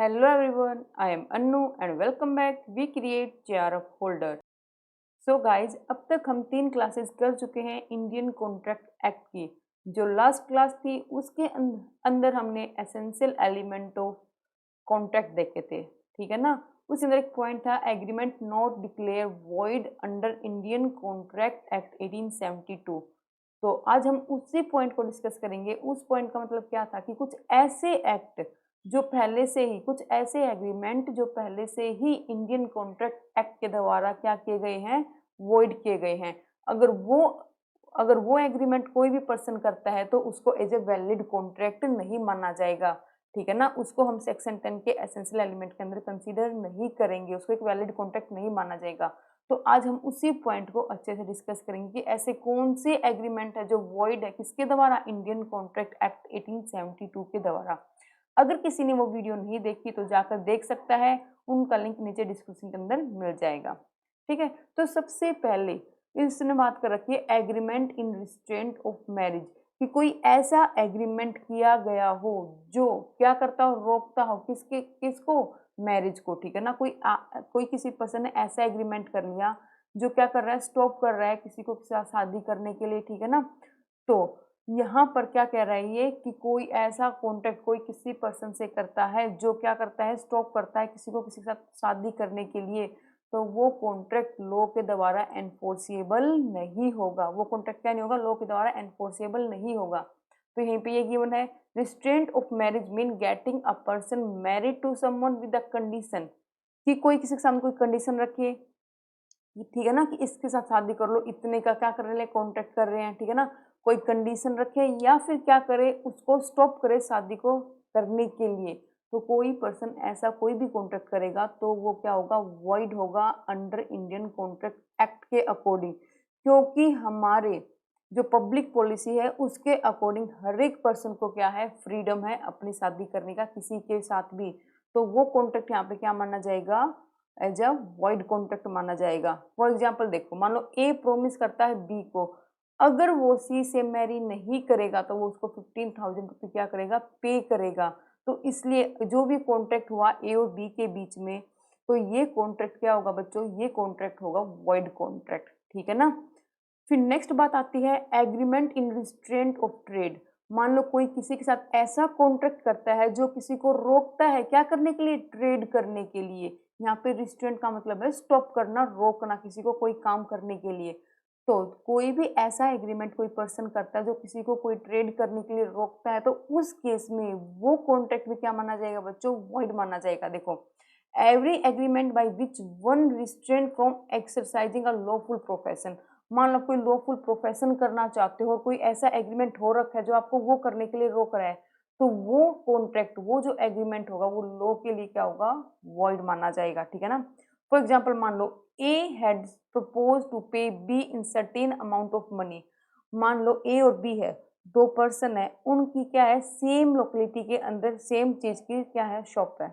Hello everyone, I am Annu and welcome back. We create JRF folder. So guys अब तक हम 3 classes कर चुके हैं इंडियन कॉन्ट्रैक्ट एक्ट की। जो लास्ट क्लास थी उसके अंदर हमने एसेंशियल एलिमेंट ऑफ कॉन्ट्रैक्ट देखे थे, ठीक है ना। उसके अंदर एक पॉइंट था agreement not declare void under Indian contract act 1872। तो आज हम उसी पॉइंट को डिस्कस करेंगे। उस पॉइंट का मतलब क्या था कि कुछ ऐसे एक्ट जो पहले से ही, कुछ ऐसे एग्रीमेंट जो पहले से ही इंडियन कॉन्ट्रैक्ट एक्ट के द्वारा क्या किए गए हैं, वॉइड किए गए हैं। अगर वो एग्रीमेंट कोई भी पर्सन करता है तो उसको एज ए वैलिड कॉन्ट्रैक्ट नहीं माना जाएगा, ठीक है ना। उसको हम सेक्शन 10 के एसेंशियल एलिमेंट के अंदर कंसीडर नहीं करेंगे, उसको एक वैलिड कॉन्ट्रैक्ट नहीं माना जाएगा। तो आज हम उसी पॉइंट को अच्छे से डिस्कस करेंगे कि ऐसे कौन से एग्रीमेंट है जो वॉइड है, किसके द्वारा, इंडियन कॉन्ट्रैक्ट एक्ट 1872 के द्वारा। अगर किसी ने वो वीडियो नहीं देखी तो जाकर देख सकता है, उनका लिंक नीचे डिस्क्रिप्शन के अंदर मिल जाएगा, ठीक है। तो सबसे पहले इसने बात कर रखी है agreement in restraint of marriage, कि कोई ऐसा एग्रीमेंट किया गया हो जो क्या करता हो, रोकता हो किसको, मैरिज को, ठीक है ना। कोई किसी पर्सन ने ऐसा एग्रीमेंट कर लिया जो क्या कर रहा है, स्टॉप कर रहा है किसी को किसी शादी करने के लिए, ठीक है ना। तो यहाँ पर क्या कह रहा है ये कि कोई ऐसा कॉन्ट्रैक्ट कोई किसी पर्सन से करता है जो क्या करता है, स्टॉप करता है किसी को किसी के साथ शादी करने के लिए, तो वो कॉन्ट्रैक्ट लॉ के द्वारा एनफोर्सेबल नहीं होगा। वो कॉन्ट्रैक्ट क्या नहीं होगा, लॉ के द्वारा एनफोर्सेबल नहीं होगा। तो यहीं पे ये गिवन है, restraint of marriage mean getting a person married to someone with a condition, कि कोई किसी के सामने कोई कंडीशन रखे, ठीक है ना, कि इसके साथ शादी कर लो, इतने का क्या कर रहे हैं, कॉन्ट्रैक्ट कर रहे हैं, ठीक है ना। कोई कंडीशन रखे या फिर क्या करे, उसको स्टॉप करे शादी को करने के लिए। तो कोई पर्सन ऐसा कोई भी कॉन्ट्रैक्ट करेगा तो वो क्या होगा, वॉइड होगा अंडर इंडियन कॉन्ट्रैक्ट एक्ट के अकॉर्डिंग, क्योंकि हमारे जो पब्लिक पॉलिसी है उसके अकॉर्डिंग हर एक पर्सन को क्या है, फ्रीडम है अपनी शादी करने का किसी के साथ भी। तो वो कॉन्ट्रैक्ट यहाँ पे क्या माना जाएगा, एज अ वॉइड कॉन्ट्रैक्ट माना जाएगा। फॉर एग्जाम्पल देखो, मान लो ए प्रोमिस करता है बी को, अगर वो सी से मैरी नहीं करेगा तो वो उसको 15,000 रुपये क्या करेगा, पे करेगा। तो इसलिए जो भी कॉन्ट्रैक्ट हुआ ए और बी के बीच में, तो ये कॉन्ट्रैक्ट क्या होगा बच्चों, ये कॉन्ट्रैक्ट होगा वॉइड कॉन्ट्रैक्ट, ठीक है ना। फिर नेक्स्ट बात आती है agreement in restraint of trade. मान लो कोई किसी के साथ ऐसा कॉन्ट्रैक्ट करता है जो किसी को रोकता है क्या करने के लिए, ट्रेड करने के लिए। यहाँ पे रिस्ट्रेंट का मतलब है स्टॉप करना, रोकना किसी को कोई काम करने के लिए। तो कोई भी ऐसा एग्रीमेंट कोई पर्सन करता है जो किसी को कोई ट्रेड करने के लिए रोकता है, तो उस केस में वो कॉन्ट्रैक्ट भी क्या माना जाएगा बच्चों, वॉइड माना जाएगा। देखो, every agreement bye which one restrain from exercising a lawful profession. मान लो कोई लॉफुल प्रोफेशन करना चाहते हो और कोई ऐसा एग्रीमेंट हो रखा है जो आपको वो करने के लिए रोक रहा है, तो वो कॉन्ट्रैक्ट, वो जो एग्रीमेंट होगा वो लॉ के लिए क्या होगा, वॉइड माना जाएगा, ठीक है ना। फॉर एग्जाम्पल मान लो ए हैड प्रपोज टू पे be in certain amount of money. मान लो ए और बी है, दो पर्सन है, उनकी क्या है, सेम लोकेलिटी के अंदर सेम चीज की क्या है, शॉप है,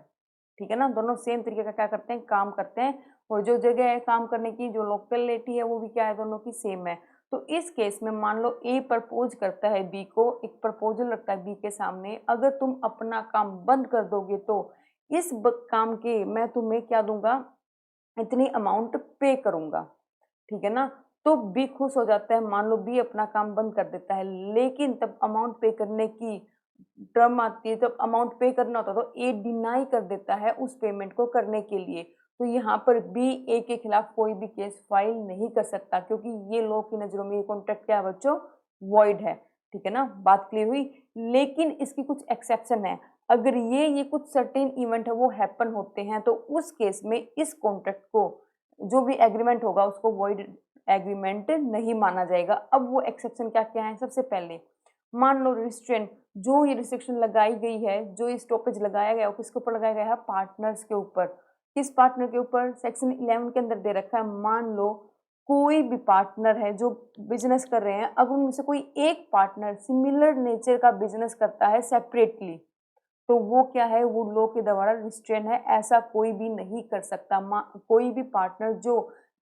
ठीक है ना। दोनों सेम तरीके का क्या करते हैं, काम करते हैं, और जो जगह है काम करने की, जो लोकेलिटी है वो भी क्या है, दोनों की सेम है। तो इस केस में मान लो ए प्रपोज करता है बी को, एक प्रपोजल रखता है बी के सामने, अगर तुम अपना काम बंद कर दोगे तो इस काम के मैं तुम्हें क्या दूंगा, इतनी अमाउंट पे करूंगा, ठीक है ना। तो बी खुश हो जाता है, मान लो बी अपना काम बंद कर देता है, लेकिन तब अमाउंट पे करने की टर्म आती है, जब अमाउंट पे करना होता है तो ए डिनाई कर देता है उस पेमेंट को करने के लिए। तो यहाँ पर बी ए के खिलाफ कोई भी केस फाइल नहीं कर सकता, क्योंकि ये लॉ की नजरों में ये कॉन्ट्रैक्ट क्या है बच्चों, वॉइड है, ठीक है ना। बात क्लियर हुई। लेकिन इसकी कुछ एक्सेप्शन है, अगर ये कुछ सर्टेन इवेंट है वो हैपन होते हैं, तो उस केस में इस कॉन्ट्रैक्ट को, जो भी एग्रीमेंट होगा उसको वॉइड एग्रीमेंट नहीं माना जाएगा। अब वो एक्सेप्शन क्या क्या है, सबसे पहले मान लो रिस्ट्रेंट, जो ये रिस्ट्रिक्शन लगाई गई है, जो ये स्टॉपेज लगाया गया है, किसके ऊपर लगाया गया है, पार्टनर्स के ऊपर। किस पार्टनर के ऊपर, सेक्शन 11 के अंदर दे रखा है, मान लो कोई भी पार्टनर है जो बिजनेस कर रहे हैं, अगर उनमें से कोई एक पार्टनर सिमिलर नेचर का बिजनेस करता है सेपरेटली, तो वो क्या है, वो लॉ के द्वारा रिस्ट्रेन है, ऐसा कोई भी नहीं कर सकता। कोई भी पार्टनर जो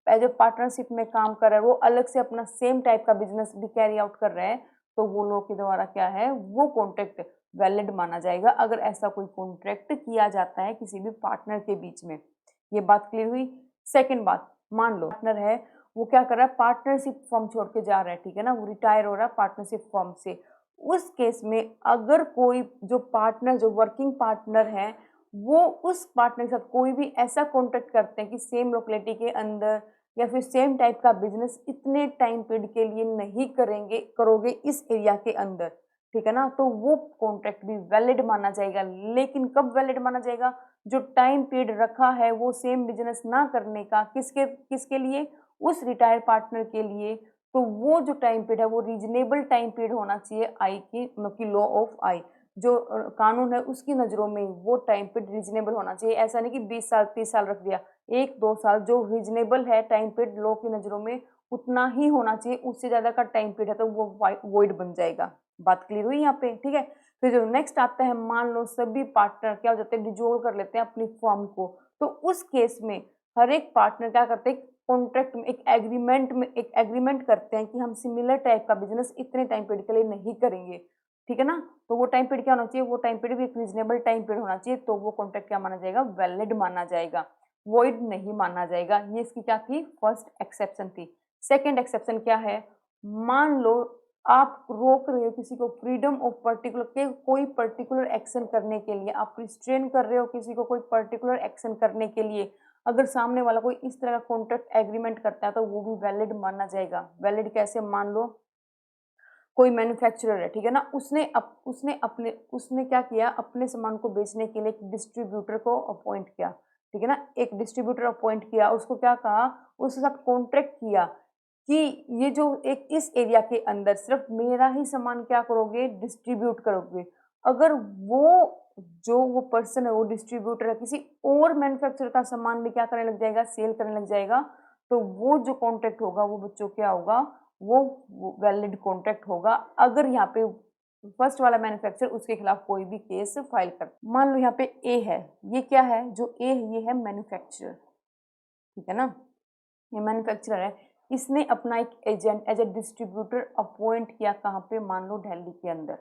एज ए पार्टनरशिप में काम कर रहा है, वो अलग से अपना सेम टाइप का बिजनेस भी कैरी आउट कर रहा है, तो वो लॉ के द्वारा क्या है, वो कॉन्ट्रैक्ट वैलिड माना जाएगा अगर ऐसा कोई कॉन्ट्रैक्ट किया जाता है किसी भी पार्टनर के बीच में। ये बात क्लियर हुई। सेकंड बात, मान लो पार्टनर है, वो क्या कर रहा है, पार्टनरशिप फॉर्म छोड़ के जा रहा है, ठीक है ना, वो रिटायर हो रहा है पार्टनरशिप फॉर्म से। उस केस में अगर कोई जो पार्टनर, जो वर्किंग पार्टनर है, वो उस पार्टनर के साथ कोई भी ऐसा कॉन्ट्रैक्ट करते हैं कि सेम लोकेलिटी के अंदर या फिर सेम टाइप का बिजनेस इतने टाइम पीरियड के लिए नहीं करोगे इस एरिया के अंदर, ठीक है ना, तो वो कॉन्ट्रैक्ट भी वैलिड माना जाएगा। लेकिन कब वैलिड माना जाएगा, जो टाइम पीरियड रखा है वो सेम बिजनेस ना करने का, किसके किसके लिए, उस रिटायर्ड पार्टनर के लिए। तो वो जो टाइम पीरियड है वो रीजनेबल टाइम पीरियड होना चाहिए, आई की मतलब कि लॉ ऑफ आई जो कानून है उसकी नज़रों में वो टाइम पीरियड रीजनेबल होना चाहिए। ऐसा नहीं कि 20 साल 30 साल रख दिया, 1-2 साल जो रीजनेबल है टाइम पीरियड लॉ की नज़रों में उतना ही होना चाहिए। उससे ज़्यादा का टाइम पीरियड है तो वो वॉइड बन जाएगा। बात क्लियर हुई यहाँ पे, ठीक है। फिर जो नेक्स्ट आता है, मान लो सभी पार्टनर क्या हो जाते हैं, डिजोल्व कर लेते हैं अपनी फर्म को, तो उस केस में हर एक पार्टनर क्या करते हैं, कॉन्ट्रैक्ट में एक एग्रीमेंट करते हैं कि हम सिमिलर टाइप का बिजनेस इतने टाइम पीरियड के लिए नहीं करेंगे, ठीक है ना। तो वो टाइम पीरियड क्या होना चाहिए, वो टाइम पीरियड भी एक रीजनेबल टाइम पीरियड होना चाहिए, तो वो कॉन्ट्रैक्ट क्या माना जाएगा, वैलिड माना जाएगा, वॉइड नहीं माना जाएगा। ये इसकी क्या थी, फर्स्ट एक्सेप्शन थी। सेकेंड एक्सेप्शन क्या है, मान लो आप रोक रहे हो किसी को फ्रीडम ऑफ पर्टिकुलर के कोई पर्टिकुलर एक्शन करने के लिए, आप रिस्ट्रेन कर रहे हो किसी को कोई पर्टिकुलर एक्शन करने के लिए, अगर सामने वाला कोई इस तरह का कॉन्ट्रैक्ट एग्रीमेंट करता है तो वो भी वैलिड माना जाएगा। वैलिड कैसे, मान लो कोई मैन्युफैक्चरर है, ठीक है ना, उसने क्या किया, अपने सामान को बेचने के लिए एक डिस्ट्रीब्यूटर को अपॉइंट किया, ठीक है ना, एक डिस्ट्रीब्यूटर अपॉइंट किया, उसको क्या कहा, उसके साथ कॉन्ट्रैक्ट किया कि ये जो एक इस एरिया के अंदर सिर्फ मेरा ही सामान क्या करोगे, डिस्ट्रीब्यूट करोगे। अगर वो पर्सन है, वो डिस्ट्रीब्यूटर है, किसी और मैन्युफैक्चरर का सामान भी क्या करने लग जाएगा, सेल करने लग जाएगा, तो वो जो कॉन्ट्रैक्ट होगा वो बच्चों क्या होगा, वो वैलिड कॉन्ट्रैक्ट होगा। अगर यहाँ पे फर्स्ट वाला मैन्युफैक्चरर उसके खिलाफ कोई भी केस फाइल कर, मान लो यहाँ पे ए है, ये क्या है, जो ए है ये है मैन्युफैक्चरर, ठीक है ना, ये मैन्युफैक्चरर है, इसने अपना एक agent as a distributor appoint किया, कहाँ पे, मान लो दिल्ली के अंदर,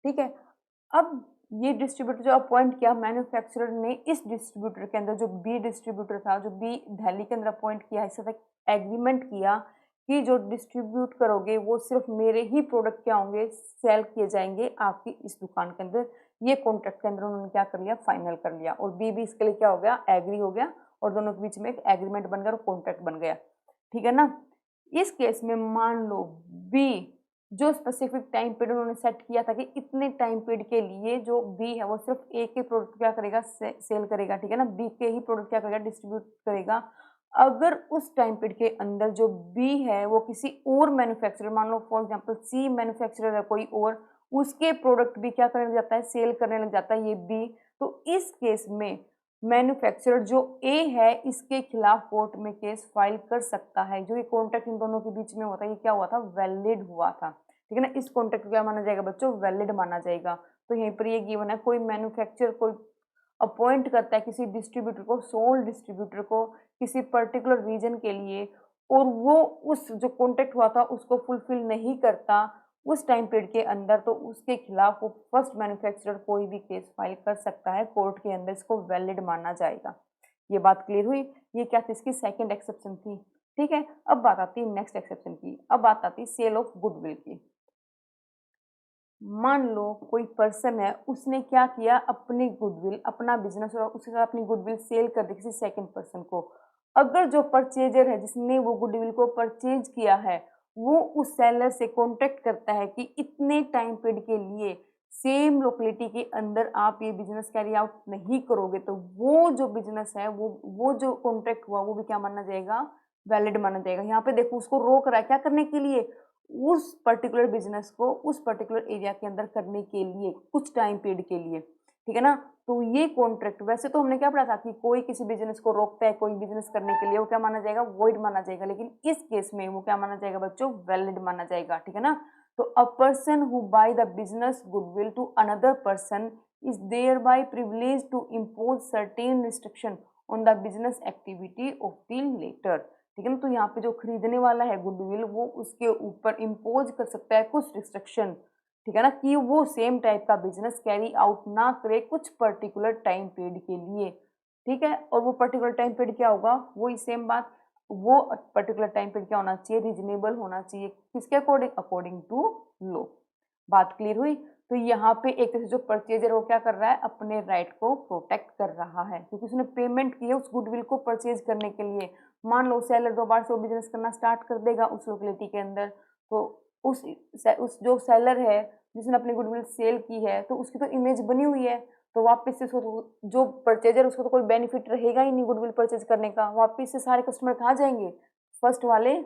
ठीक है। अब ये डिस्ट्रीब्यूटर जो अपॉइंट किया मैन्युफैक्चरर ने, इस डिस्ट्रीब्यूटर के अंदर जो बी डिस्ट्रीब्यूटर था, जो बी दिल्ली के अंदर अपॉइंट किया, इसके साथ एग्रीमेंट किया कि जो डिस्ट्रीब्यूट करोगे वो सिर्फ मेरे ही प्रोडक्ट क्या होंगे, सेल किए जाएंगे आपकी इस दुकान के अंदर। ये कॉन्ट्रैक्ट के अंदर उन्होंने क्या कर लिया, फाइनल कर लिया, और बी भी इसके लिए क्या हो गया, एग्री हो गया, और दोनों के बीच में एक एग्रीमेंट बन गया और कॉन्ट्रैक्ट बन गया, ठीक है ना। इस केस में मान लो बी जो स्पेसिफिक टाइम पीरियड उन्होंने सेट किया था कि इतने टाइम पीरियड के लिए जो बी है वो सिर्फ ए के प्रोडक्ट क्या करेगा, सेल करेगा, ठीक है ना, बी के ही प्रोडक्ट क्या करेगा, डिस्ट्रीब्यूट करेगा। अगर उस टाइम पीरियड के अंदर जो बी है वो किसी और मैन्युफैक्चरर, मान लो फॉर एग्जांपल सी मैन्युफैक्चरर है कोई और, उसके प्रोडक्ट भी क्या करने लग जाता है, सेल करने लग जाता है ये बी, तो इस केस में मैन्युफैक्चरर जो ए है इसके खिलाफ कोर्ट में केस फाइल कर सकता है। जो ये कॉन्ट्रैक्ट इन दोनों के बीच में होता है, ये क्या हुआ था, वैलिड हुआ था, ठीक है ना। इस कॉन्ट्रैक्ट को क्या माना जाएगा बच्चों, वैलिड माना जाएगा। तो यहीं पर ये गिवन है, कोई मैन्युफैक्चरर कोई अपॉइंट करता है किसी डिस्ट्रीब्यूटर को, सोल डिस्ट्रीब्यूटर को किसी पर्टिकुलर रीजन के लिए, और वो उस जो कॉन्ट्रैक्ट हुआ था उसको फुलफिल नहीं करता उस टाइम पीरियड के अंदर, तो उसके खिलाफ वो फर्स्ट मैन्युफैक्चरर कोई भी केस फाइल कर सकता है कोर्ट के अंदर, इसको वैलिड माना जाएगा। ये बात क्लियर हुई। ये क्या थी, इसकी सेकंड एक्सेप्शन थी, ठीक है। अब बात आती है नेक्स्ट एक्सेप्शन की, अब बात आती है सेल ऑफ गुडविल की। मान लो कोई पर्सन है, उसने क्या किया, अपनी गुडविल, अपना बिजनेस और उसके साथ अपनी गुडविल सेल कर दी किसी सेकंड पर्सन को। अगर जो परचेजर है जिसने वो गुडविल को परचेज किया है, वो उस सेलर से कॉन्टेक्ट करता है कि इतने टाइम पीरियड के लिए सेम लोकेलिटी के अंदर आप ये बिजनेस कैरी आउट नहीं करोगे, तो वो जो बिजनेस है, वो जो कॉन्ट्रैक्ट हुआ वो भी क्या माना जाएगा, वैलिड माना जाएगा। यहाँ पे देखो उसको रोक रहा है क्या करने के लिए, उस पर्टिकुलर बिजनेस को उस पर्टिकुलर एरिया के अंदर करने के लिए कुछ टाइम पीरियड के लिए, ठीक है ना। तो ये कॉन्ट्रैक्ट, वैसे तो हमने क्या पढ़ा था कि कोई किसी बिजनेस को रोकता है कोई बिजनेस करने के लिए, वो क्या माना जाएगा, वॉइड माना जाएगा, लेकिन इस केस में वो क्या माना जाएगा बच्चों, वैलिड माना जाएगा, ठीक है ना। तो a person who buy the business goodwill to another person is there by privilege to impose certain restriction on the business activity of the latter, ठीक है ना। तो यहाँ पे जो खरीदने वाला है गुडविल, वो उसके ऊपर इम्पोज कर सकता है कुछ रिस्ट्रिक्शन, ठीक है ना, कि वो सेम टाइप का बिजनेस कैरी आउट ना करे कुछ पर्टिकुलर टाइम पीरियड के लिए, ठीक है। और वो पर्टिकुलर टाइम पीरियड क्या होगा, वही सेम बात, वो पर्टिकुलर टाइम पीरियड क्या होना चाहिए, रीजनेबल होना चाहिए, किसके अकॉर्डिंग, अकॉर्डिंग टू लो। बात क्लियर हुई। तो यहाँ पे एक तरह से जो परचेजर वो क्या कर रहा है, अपने राइट को प्रोटेक्ट कर रहा है, क्योंकि उसने पेमेंट की है उस गुडविल को परचेज करने के लिए। मान लो सेलर दोबारा से वो बिजनेस करना स्टार्ट कर देगा उस लोकेलिटी के अंदर, तो उस जो सेलर है जिसने अपनी गुडविल सेल की है, तो उसकी तो इमेज बनी हुई है, तो वापस से उसको जो परचेजर उसको तो कोई बेनिफिट रहेगा ही नहीं गुडविल परचेज करने का। वापस से सारे कस्टमर कहाँ जाएंगे, फर्स्ट वाले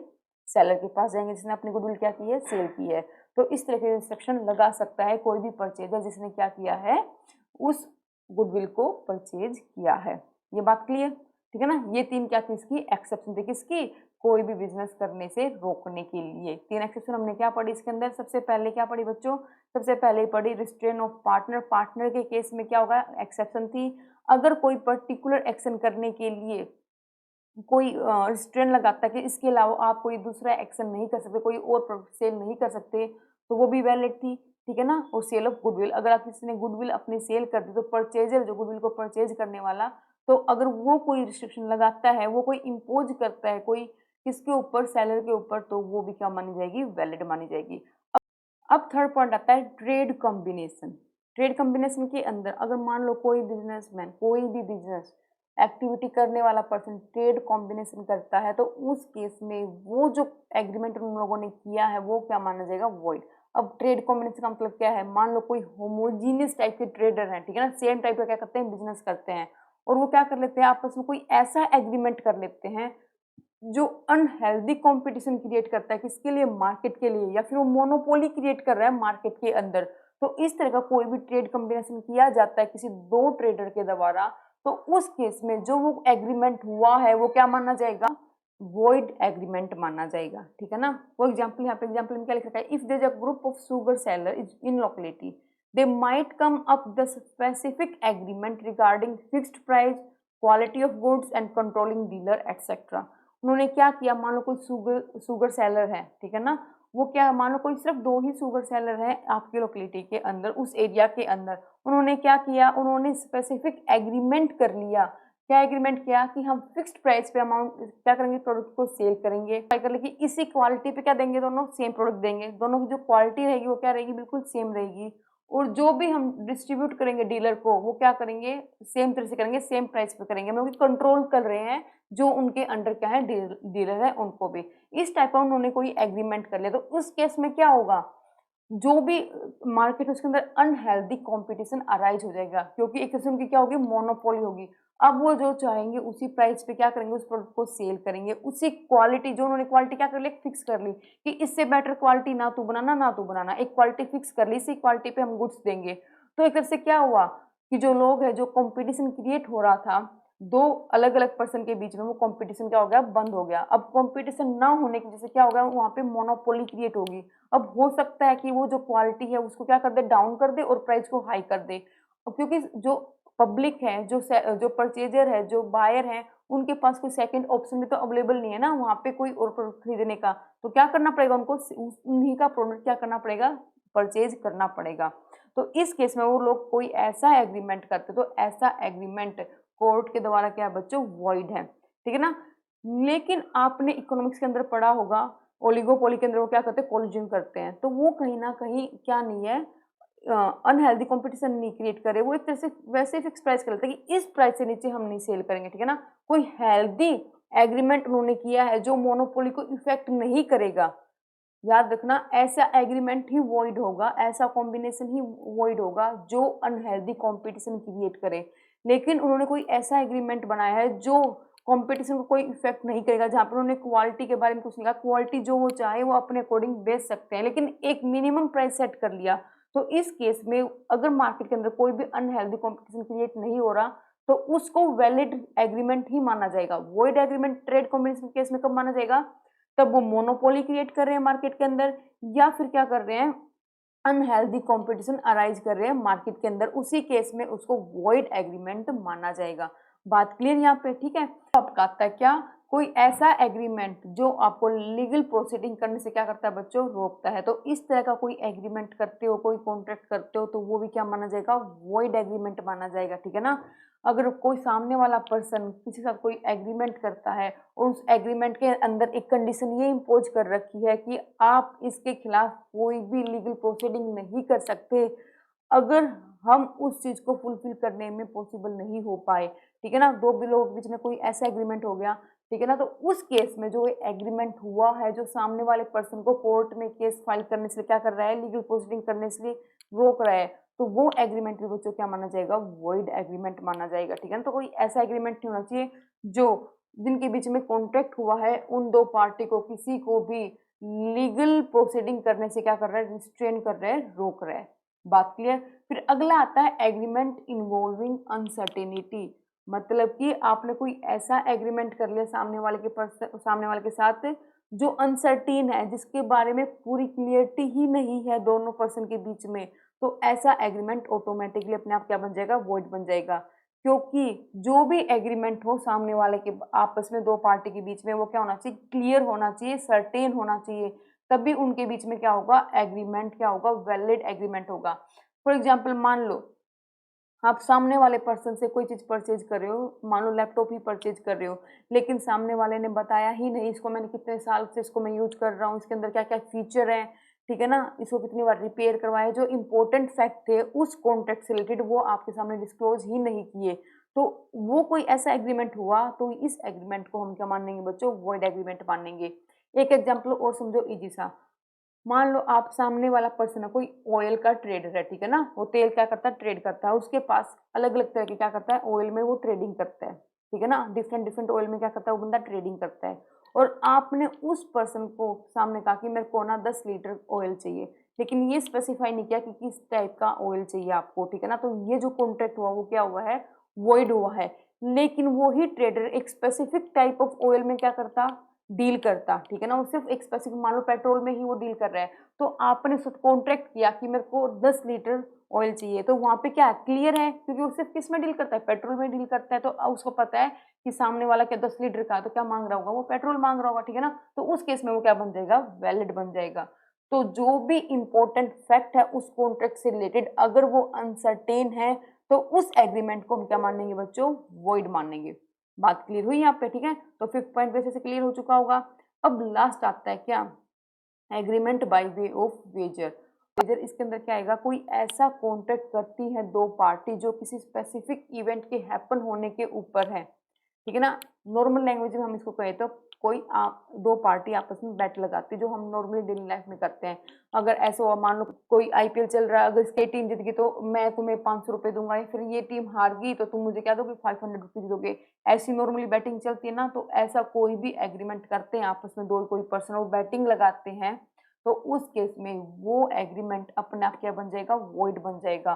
सेलर के पास जाएंगे जिसने अपनी गुडविल क्या की है, सेल की है। तो इस तरह के इंस्ट्रक्शन लगा सकता है कोई भी परचेजर जिसने क्या किया है, उस गुडविल को परचेज किया है। ये बात क्लियर, ठीक है ना। ये तीन क्या थी इसकी एक्सेप्शन थी, किसकी, कोई भी बिजनेस करने से रोकने के लिए। तीन एक्सेप्शन हमने क्या पढ़ी इसके अंदर, सबसे पहले क्या पढ़ी बच्चों, सबसे पहले पढ़ी रिस्ट्रेन ऑफ पार्टनर। पार्टनर के केस में क्या होगा, एक्सेप्शन थी, अगर कोई पर्टिकुलर एक्शन करने के लिए कोई रिस्ट्रेन लगाता है कि इसके अलावा आप कोई दूसरा एक्शन नहीं कर सकते, कोई और सेल नहीं कर सकते, तो वो भी वैलिड थी, ठीक है ना। और सेल ऑफ गुडविल, अगर आप किसी ने गुडविल अपनी सेल कर दी तो परचेजर जो गुडविल को परचेज करने वाला, तो अगर वो कोई रिस्ट्रिक्शन लगाता है, वो कोई इम्पोज करता है कोई किसके ऊपर, सेलर के ऊपर, तो वो भी क्या मानी जाएगी, वैलिड मानी जाएगी। अब थर्ड पॉइंट आता है ट्रेड कॉम्बिनेशन। ट्रेड कॉम्बिनेशन के अंदर अगर मान लो कोई बिजनेसमैन, कोई भी बिजनेस एक्टिविटी करने वाला पर्सन ट्रेड कॉम्बिनेशन करता है, तो उस केस में वो जो एग्रीमेंट उन लोगों ने किया है वो क्या माना जाएगा, वॉइड। अब ट्रेड कॉम्बिनेशन का मतलब क्या है, मान लो कोई होमोजीनियस टाइप के ट्रेडर हैं, ठीक है ना, सेम टाइप का क्या करते हैं, बिजनेस करते हैं, और वो क्या कर लेते हैं, आपस में कोई ऐसा एग्रीमेंट कर लेते हैं जो अनहेल्दी कंपटीशन क्रिएट करता है, किसके लिए, मार्केट के लिए, या फिर वो मोनोपोली क्रिएट कर रहा है मार्केट के अंदर। तो इस तरह का कोई भी ट्रेड कॉम्बिनेशन किया जाता है किसी दो ट्रेडर के द्वारा, तो उस केस में जो वो एग्रीमेंट हुआ है वो क्या माना जाएगा, वॉइड एग्रीमेंट माना जाएगा, ठीक है ना। फॉर एग्जाम्पल यहाँ पे एग्जाम्पल में क्या लिखा है, if there is a group of sugar seller is in locality, they might come up the specific agreement regarding fixed price, quality of goods and controlling dealer etcetera. उन्होंने क्या किया, मान लो कोई शुगर सेलर है, ठीक है ना, वो क्या, मान लो कोई सिर्फ दो ही शुगर सेलर हैं आपके लोकेलिटी के अंदर, उस एरिया के अंदर, उन्होंने क्या किया, उन्होंने स्पेसिफिक एग्रीमेंट कर लिया। क्या एग्रीमेंट किया कि हम फिक्स्ड प्राइस पे अमाउंट क्या करेंगे, प्रोडक्ट को सेल करेंगे, क्या कर लेंगे, इसी क्वालिटी पे क्या देंगे, दोनों सेम प्रोडक्ट देंगे, दोनों की जो क्वालिटी रहेगी वो क्या रहेगी, बिल्कुल सेम रहेगी। और जो भी हम डिस्ट्रीब्यूट करेंगे डीलर को, वो क्या करेंगे, सेम तरह से करेंगे, सेम प्राइस पे करेंगे, मतलब कंट्रोल कर रहे हैं जो उनके अंडर क्या है, डीलर है, उनको भी इस टाइप का उन्होंने कोई एग्रीमेंट कर लिया। तो उस केस में क्या होगा, जो भी मार्केट उसके अंदर अनहेल्दी कंपटीशन अराइज हो जाएगा, क्योंकि एक किस्म की क्या होगी, मोनोपोली होगी। अब वो जो चाहेंगे उसी प्राइस पे क्या करेंगे, उस प्रोडक्ट को सेल करेंगे, उसी क्वालिटी, जो उन्होंने क्वालिटी क्या कर ली, फिक्स कर ली कि इससे बेटर क्वालिटी ना तू बनाना ना तू बनाना, एक क्वालिटी फिक्स कर ली, इसी क्वालिटी पे हम गुड्स देंगे। तो एक तरह से क्या हुआ कि जो लोग है, जो कंपटीशन क्रिएट हो रहा था दो अलग अलग पर्सन के बीच में, वो कंपटीशन क्या हो गया, बंद हो गया। अब कंपटीशन ना होने की वजह से क्या होगा, वहां पे मोनोपोली क्रिएट होगी। अब हो सकता है कि वो जो क्वालिटी है उसको क्या कर दे, डाउन कर दे, और प्राइस को हाई कर दे, क्योंकि जो पब्लिक है, जो परचेजर है, जो बायर है, उनके पास कोई सेकंड ऑप्शन भी तो अवेलेबल नहीं है ना वहां पे कोई और प्रोडक्ट खरीदने का, तो क्या करना पड़ेगा उनको, उन्हीं का प्रोडक्ट क्या करना पड़ेगा, परचेज करना पड़ेगा। तो इस केस में वो लोग कोई ऐसा एग्रीमेंट करते, तो ऐसा एग्रीमेंट कोर्ट के द्वारा क्या है बच्चों, वॉइड है, ठीक है ना। लेकिन आपने इकोनॉमिक्स के अंदर पढ़ा होगा, ओलिगोपोली के अंदर वो क्या करते हैं, कोलिजन करते हैं, तो वो कहीं ना कहीं क्या नहीं है, अनहेल्दी कंपटीशन नहीं क्रिएट करे, वो एक तरह से वैसे फिक्स प्राइस कर लेते हैं कि इस प्राइस से नीचे हम नहीं सेल करेंगे, ठीक है ना। कोई हेल्दी एग्रीमेंट उन्होंने किया है जो मोनोपोली को इफेक्ट नहीं करेगा। याद रखना, ऐसा एग्रीमेंट ही वॉइड होगा, ऐसा कॉम्बिनेशन ही वॉइड होगा जो अनहेल्दी कंपटीशन क्रिएट करे। लेकिन उन्होंने कोई ऐसा एग्रीमेंट बनाया है जो कंपटीशन को कोई इफेक्ट नहीं करेगा, जहां पर उन्होंने क्वालिटी के बारे में कुछ नहीं कहा, क्वालिटी जो वो चाहे वो अपने अकॉर्डिंग बेच सकते हैं, लेकिन एक मिनिमम प्राइस सेट कर लिया। तो इस केस में अगर मार्केट के अंदर कोई भी अनहेल्दी कंपटीशन क्रिएट नहीं हो रहा, तो उसको वैलिड एग्रीमेंट ही माना जाएगा। Void agreement trade combination case में कब माना जाएगा, तब वो मोनोपोली क्रिएट कर रहे हैं मार्केट के अंदर, या फिर क्या कर रहे हैं, अनहेल्दी कंपटीशन अराइज कर रहे हैं मार्केट के अंदर, उसी केस में उसको वॉइड एग्रीमेंट माना जाएगा। बात क्लियर यहाँ पे, ठीक है। आपका आता है क्या, कोई ऐसा एग्रीमेंट जो आपको लीगल प्रोसीडिंग करने से क्या करता है बच्चों, रोकता है। तो इस तरह का कोई एग्रीमेंट करते हो, कोई कॉन्ट्रैक्ट करते हो, तो वो भी क्या माना जाएगा, वॉइड एग्रीमेंट माना जाएगा, ठीक है ना। अगर कोई सामने वाला पर्सन किसी के साथ कोई एग्रीमेंट करता है और उस एग्रीमेंट के अंदर एक कंडीशन ये इम्पोज कर रखी है कि आप इसके खिलाफ कोई भी लीगल प्रोसीडिंग नहीं कर सकते अगर हम उस चीज को फुलफिल करने में पॉसिबल नहीं हो पाए, ठीक है ना। दो भी लोगों के बीच में कोई ऐसा एग्रीमेंट हो गया, ठीक है ना, तो उस केस में जो एग्रीमेंट हुआ है, जो सामने वाले पर्सन को कोर्ट में केस फाइल करने से क्या कर रहा है, लीगल प्रोसीडिंग करने से रोक रहा है, तो वो एग्रीमेंट भी बच्चों क्या माना जाएगा, वॉइड एग्रीमेंट माना जाएगा, ठीक है ना। तो कोई ऐसा एग्रीमेंट नहीं होना चाहिए जो जिनके बीच में कॉन्ट्रैक्ट हुआ है उन दो पार्टी को किसी को भी लीगल प्रोसीडिंग करने से क्या कर रहा है, रिस्ट्रेन कर रहा है, रोक रहा है। बात क्लियर। फिर अगला आता है एग्रीमेंट इन्वॉल्विंग अनसर्टेनिटी, मतलब कि आपने कोई ऐसा एग्रीमेंट कर लिया सामने वाले के साथ जो अनसर्टेन है, जिसके बारे में पूरी क्लियरिटी ही नहीं है दोनों पर्सन के बीच में, तो ऐसा एग्रीमेंट ऑटोमेटिकली अपने आप क्या बन जाएगा, वॉइड बन जाएगा। क्योंकि जो भी एग्रीमेंट हो सामने वाले के आपस में दो पार्टी के बीच में, वो क्या होना चाहिए, क्लियर होना चाहिए, सर्टेन होना चाहिए, तभी उनके बीच में क्या होगा, एग्रीमेंट क्या होगा, वैलिड एग्रीमेंट होगा। फॉर एग्जाम्पल मान लो आप सामने वाले पर्सन से कोई चीज परचेज कर रहे हो, मान लो लैपटॉप ही परचेज कर रहे हो, लेकिन सामने वाले ने बताया ही नहीं इसको मैंने कितने साल से इसको मैं यूज कर रहा हूँ, इसके अंदर क्या क्या फीचर है, ठीक है ना, इसको कितनी बार रिपेयर करवाया, जो इंपॉर्टेंट फैक्ट थे उस कॉन्ट्रैक्ट से रिलेटेड वो आपके सामने डिस्क्लोज ही नहीं किए, तो वो कोई ऐसा एग्रीमेंट हुआ, तो इस एग्रीमेंट को हम क्या मानेंगे बच्चों, वॉइड एग्रीमेंट मानेंगे। एक एग्जाम्पल और समझो इजी सा, मान लो आप सामने वाला पर्सन है, कोई ऑयल का ट्रेडर है, ठीक है ना, वो तेल क्या करता है, ट्रेड करता है, उसके पास अलग अलग तरह के क्या करता है, ऑयल में वो ट्रेडिंग करता है, ठीक है ना, डिफरेंट डिफरेंट ऑयल में क्या करता है वो बंदा, ट्रेडिंग करता है। और आपने उस पर्सन को सामने कहा कि मेरे को ना 10 लीटर ऑयल चाहिए, लेकिन ये स्पेसिफाई नहीं किया कि किस टाइप का ऑयल चाहिए आपको, ठीक है ना, तो ये जो कॉन्ट्रैक्ट हुआ वो क्या हुआ है, वॉइड हुआ है। लेकिन वो ही ट्रेडर एक स्पेसिफिक टाइप ऑफ ऑयल में क्या करता, डील करता, ठीक है ना, वो सिर्फ एक स्पेसिफिक, मान लो पेट्रोल में ही वो डील कर रहा है, तो आपने कॉन्ट्रैक्ट किया कि मेरे को 10 लीटर ऑयल चाहिए, तो वहां पे क्या क्लियर है, क्योंकि वो सिर्फ किस में डील करता है, पेट्रोल में डील करता है, तो उसको पता है कि सामने वाला क्या 10 लीटर का, तो क्या मांग रहा होगा, वो पेट्रोल मांग रहा होगा, ठीक है ना, तो उस केस में वो क्या बन जाएगा, वैलिड बन जाएगा। तो जो भी इंपॉर्टेंट फैक्ट है उस कॉन्ट्रैक्ट से रिलेटेड अगर वो अनसर्टेन है, तो उस एग्रीमेंट को हम क्या मानेंगे बच्चों, वॉइड मानेंगे। बात क्लियर हुई यहाँ पे, ठीक है, तो फिफ्थ पॉइंट वैसे से क्लियर हो चुका होगा। अब लास्ट आता है क्या, agreement by way of wager. Wager इसके अंदर क्या आएगा, कोई ऐसा कॉन्ट्रैक्ट करती है दो पार्टी जो किसी स्पेसिफिक इवेंट के हैपन होने के ऊपर है, ठीक है ना। नॉर्मल लैंग्वेज में हम इसको कहें तो कोई आप दो पार्टी आपस में बैट लगाती है, जो हम नॉर्मली डेली लाइफ में करते हैं। अगर ऐसा हुआ, मान लो कोई आईपीएल चल रहा है, अगर इसकी टीम जीत गई तो मैं तुम्हें 500 रुपए दूंगा, या फिर ये टीम हार गई तो तुम मुझे क्या दोगे, 500 रुपीज दोगे। ऐसी नॉर्मली बैटिंग चलती है ना, तो ऐसा कोई भी एग्रीमेंट करते हैं आपस में दो कोई पर्सन और बैटिंग लगाते हैं, तो उस केस में वो एग्रीमेंट अपने आप क्या बन जाएगा, वॉइड बन जाएगा।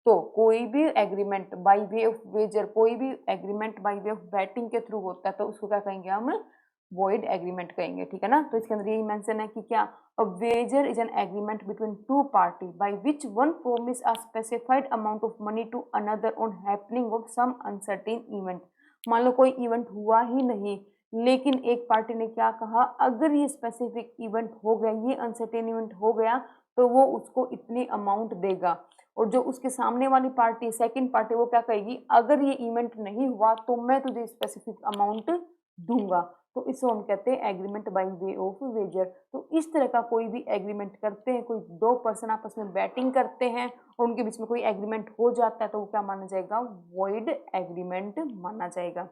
तो कोई भी agreement by way of wager, कोई भी agreement by way of betting के थ्रू होता है, तो उसको क्या कहेंगे हम, वॉइड एग्रीमेंट कहेंगे, ठीक है ना। तो इसके अंदर यही मेंशन है कि क्या, a wager is an agreement between two party by which one promise a specified amount of money to another on happening of some uncertain event. मान लो कोई इवेंट हुआ ही नहीं, लेकिन एक पार्टी ने क्या कहा, अगर ये स्पेसिफिक इवेंट हो गया, ये अनसर्टेन इवेंट हो गया, तो वो उसको इतनी अमाउंट देगा। और जो उसके सामने वाली पार्टी, सेकंड पार्टी, वो क्या कहेगी, अगर ये इवेंट नहीं हुआ तो मैं तुझे स्पेसिफिक अमाउंट दूंगा। तो इसको हम कहते हैं agreement by way of wager. तो इस तरह का कोई भी एग्रीमेंट करते हैं, कोई दो पर्सन आपस में बैटिंग करते हैं और उनके बीच में कोई एग्रीमेंट हो जाता है, तो वो क्या माना जाएगा, वॉइड एग्रीमेंट माना जाएगा।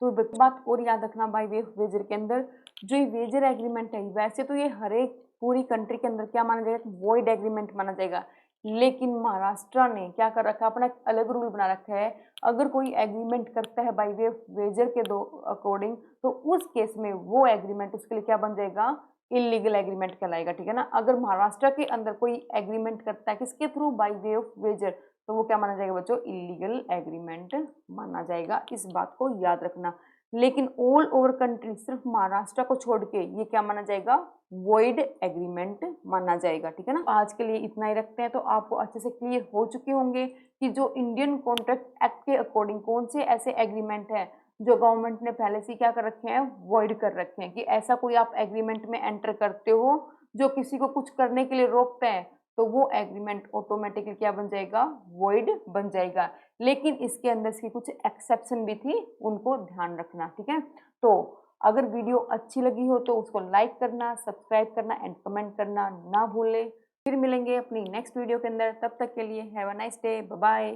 तो बात और याद रखना, बाय वे ऑफ वेजर के अंदर जो ये वेजर एग्रीमेंट है, वैसे तो ये हर एक पूरी कंट्री के अंदर क्या माना जाएगा, वॉइड एग्रीमेंट माना जाएगा, लेकिन महाराष्ट्र ने क्या कर रखा है, अपना एक अलग रूल बना रखा है। अगर कोई एग्रीमेंट करता है बाय वे ऑफ वेजर के दो अकॉर्डिंग, तो उस केस में वो एग्रीमेंट उसके लिए क्या बन जाएगा, इलीगल एग्रीमेंट कहलाएगा, ठीक है ना। अगर महाराष्ट्र के अंदर कोई एग्रीमेंट करता है किसके through, by way of wager, तो वो क्या माना जाएगा बच्चों, इलीगल एग्रीमेंट माना जाएगा। इस बात को याद रखना। लेकिन ऑल ओवर कंट्री सिर्फ महाराष्ट्र को छोड़ के ये क्या माना जाएगा, वॉइड एग्रीमेंट माना जाएगा, ठीक है ना। आज के लिए इतना ही रखते हैं। तो आपको अच्छे से क्लियर हो चुके होंगे कि जो इंडियन कॉन्ट्रैक्ट एक्ट के अकॉर्डिंग कौन से ऐसे एग्रीमेंट है जो गवर्नमेंट ने पहले से क्या कर रखे हैं, वॉइड कर रखे हैं कि ऐसा कोई आप एग्रीमेंट में एंटर करते हो जो किसी को कुछ करने के लिए रोकते हैं, तो वो एग्रीमेंट ऑटोमेटिकली क्या बन जाएगा, वॉइड बन जाएगा। लेकिन इसके अंदर की कुछ एक्सेप्शन भी थी, उनको ध्यान रखना, ठीक है। तो अगर वीडियो अच्छी लगी हो तो उसको लाइक करना, सब्सक्राइब करना एंड कमेंट करना ना भूलें। फिर मिलेंगे अपनी नेक्स्ट वीडियो के अंदर, तब तक के लिए have a nice day, bye bye.